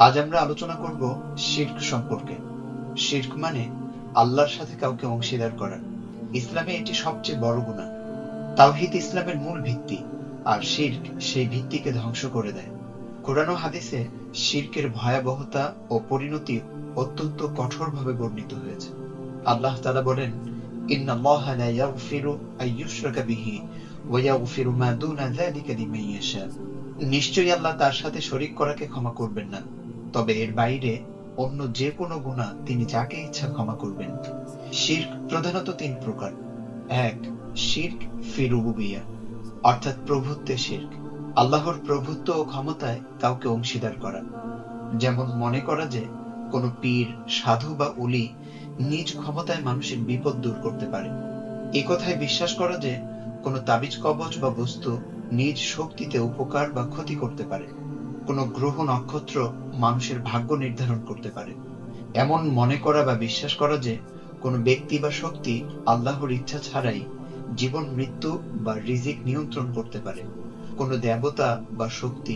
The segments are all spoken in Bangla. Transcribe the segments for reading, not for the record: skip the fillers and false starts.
আজ আমরা আলোচনা করব শিরক সম্পর্কে। শিরক মানে আল্লাহর সাথে কাউকে অংশীদার করা। ইসলামে এটি সবচেয়ে বড় গুনাহ। তাওহীদ ইসলামের মূল ভিত্তি, আর শিরক সেই ভিত্তিকে ধ্বংস করে দেয়। কোরআন ও হাদিসে শিরকের ভয়াবহতা ও পরিণতি অত্যন্ত কঠোরভাবে বর্ণিত হয়েছে। আল্লাহ তাআলা বলেন, ইন্নাল্লাহা লা ইয়াগফিরু আইয়ুশরাকা বিহি ওয়া ইয়াগফিরু মা দুনা যালিকা লিমান ইয়াশা। নিশ্চয়ই আল্লাহ তার সাথে শরীক করাকে ক্ষমা করবেন না, তবে এর বাইরে অন্য যে কোনো গুনাহ তিনি যাকে ইচ্ছা ক্ষমা করবেন। শিরক প্রধানত তিন প্রকার। এক, শিরক ফি রুবুবিয়্যাহ, অর্থাৎ প্রভুত্বে শিরক। আল্লাহর প্রভুত্ব ও ক্ষমতায় কাউকে অংশীদার করা। যেমন মনে করা যে কোনো পীর, সাধু বা ওলি নিজ ক্ষমতায় মানুষের বিপদ দূর করতে পারে। এ কথায় বিশ্বাস করা যে কোনো তাবিজ কবচ বা বস্তু নিজ শক্তিতে উপকার বা ক্ষতি করতে পারে। কোনো গ্রহ নক্ষত্র মানুষের ভাগ্য নির্ধারণ করতে পারে। এমন মনে করা বা বিশ্বাস করা যে কোনো ব্যক্তি বা শক্তি আল্লাহর ইচ্ছা ছাড়াই জীবন মৃত্যু বা রিজিক নিয়ন্ত্রণ করতে পারে। কোনো দেবতা বা শক্তি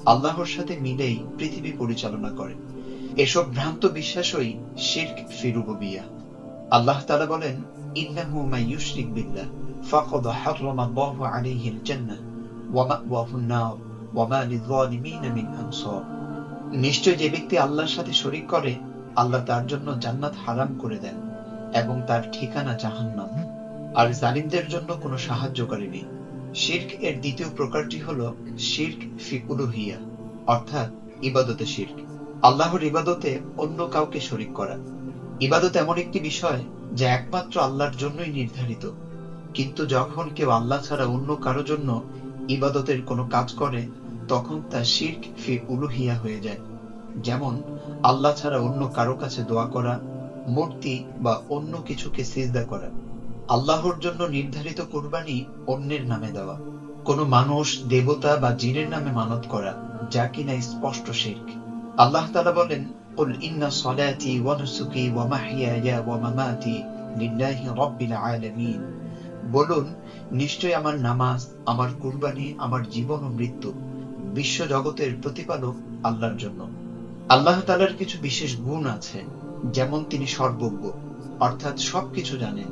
আল্লাহর সাথে মিলেই পৃথিবী পরিচালনা করে। এসব ভ্রান্ত বিশ্বাসই শিরক ফি রুবুবিয়্যাহ। আল্লাহ তাআলা বলেন, ইন্নাহু মান ইউশরিক বিল্লাহ ফাকাদ হারামাল্লাহু আলাইহিল জান্নাহ ওয়া মাওয়াহুন নার ওয়া মা লিয-যালিমিনা মিন আনসার। নিশ্চয় যে ব্যক্তি আল্লাহর সাথে শরীক করে, আল্লাহ তার জন্য জান্নাত হারাম করে দেন এবং তার ঠিকানা জাহান্নাম, আর জালিমদের জন্য কোনো সাহায্যকারী নেই। শিরক এর দ্বিতীয় প্রকারটি হলো শিরক ফি উলুহিয়্যাহ, অর্থাৎ ইবাদতে শিরক। আল্লাহর ইবাদতে অন্য কাউকে শরীক করা। ইবাদত এমন একটি বিষয় যা একমাত্র আল্লাহর জন্যই নির্ধারিত, কিন্তু যখন কেউ আল্লাহ ছাড়া অন্য কারো জন্য ইবাদতের কোনো কাজ করে, তখন তা শিরক ফি উলুহিয়্যাহ হয়ে যায়। যেমন আল্লাহ ছাড়া অন্য কারো কাছে দোয়া করা, মূর্তি বা অন্য কিছুকে সিজদা করা, আল্লাহর জন্য নির্ধারিত কুরবানি অন্যের নামে দেওয়া, কোনো মানুষ, দেবতা বা জিনের নামে মানত করা, যা কিনা স্পষ্ট শিরক। আল্লাহ তাআলা বলেন, কুল ইন্না সলাতি ওয়া নুসুকি ওয়া মাহইয়ায়া ওয়া মামাতি লিল্লাহি রাব্বিল আলামিন। বলুন, নিশ্চয় আমার নামাজ, আমার কুরবানি, আমার জীবন ও মৃত্যু বিশ্ব জগতের প্রতিপালক আল্লাহর জন্য। আল্লাহ তাআলার কিছু বিশেষ গুণ আছে, যেমন তিনি সর্বজ্ঞ, অর্থাৎ সবকিছু জানেন,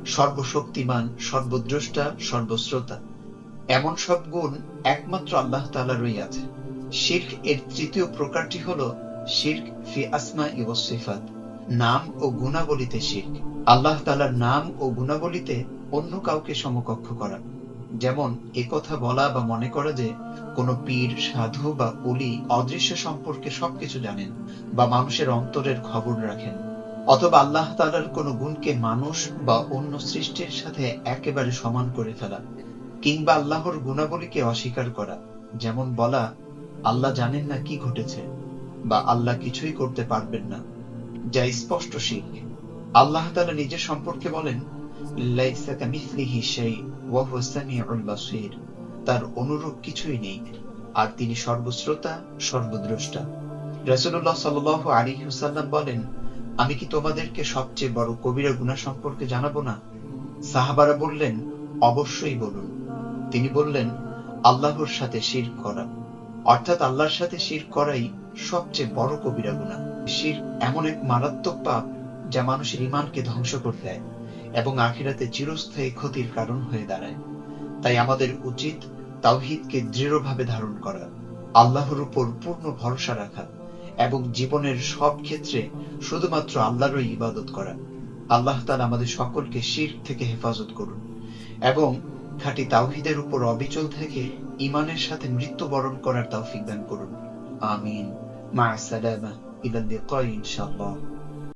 সর্বশক্তিমান, সর্বদ্রষ্টা, সর্বশ্রোতা। এমন সব গুণ একমাত্র আল্লাহ তাআলারই আছে। শিরক এর তৃতীয় প্রকারটি হলো শিরক ফি আসমাই ওয়াস সিফাত, নাম ও গুণাবলীতে শিরক। আল্লাহ তাআলার নাম ও গুণাবলীতে অন্য কাউকে সমকক্ষ করা। যেমন একথা বলা বা মনে করা যে কোনো পীর, সাধু বা ওলি অদৃশ্য সম্পর্কে সবকিছু জানেন বা মানুষের অন্তরের খবর রাখেন। অথবা আল্লাহ তাআলার কোনো গুণকে মানুষ বা অন্য সৃষ্টির সাথে একেবারে সমান করে ফেলা, কিংবা আল্লাহর গুণাবলীকে অস্বীকার করা। যেমন বলা, আল্লাহ জানেন না কি ঘটেছে, বা আল্লাহ কিছুই করতে পারবেন না, যা স্পষ্ট শিরক। আল্লাহ তাআলা নিজের সম্পর্কে বলেন, লাইসা কামিসলিহি শাই ওয়া হুয়াস সামিউল বাসীর। তার অনুরূপ কিছুই নেই, আর তিনি সর্বশ্রোতা, সর্বদ্রষ্টা। রাসূলুল্লাহ সাল্লাল্লাহু আলাইহি ওয়াসাল্লাম বলেন, আমি কি তোমাদেরকে সবচেয়ে বড় কবিরা গুনাহ সম্পর্কে জানাবো না? সাহাবারা বললেন, অবশ্যই বলুন। তিনি বললেন, আল্লাহর সাথে শিরক করা, অর্থাৎ আল্লাহর সাথে শিরক করাই সবচেয়ে বড় কবিরা গুনাহ। শিরক এমন এক মারাত্মক পাপ যা মানুষের ঈমানকে ধ্বংস করে দেয় এবং আখিরাতে চিরস্থায়ী ক্ষতির কারণ হয়ে দাঁড়ায়। তাই আমাদের উচিত তাওহীদকে দৃঢ়ভাবে ধারণ করা, আল্লাহর উপর পূর্ণ ভরসা রাখা এবং জীবনের সব ক্ষেত্রে শুধুমাত্র আল্লাহরই ইবাদত করা। আল্লাহ তাআলা আমাদের সকলকে শিরক থেকে হেফাজত করুন এবং খাঁটি তাওহীদের উপর অবিচল থেকে ঈমানের সাথে মৃত্যুবরণ করার তৌফিক দান করুন। আমিন। মা আসসালামা, ইলা লিকাই ইনশাআল্লাহ।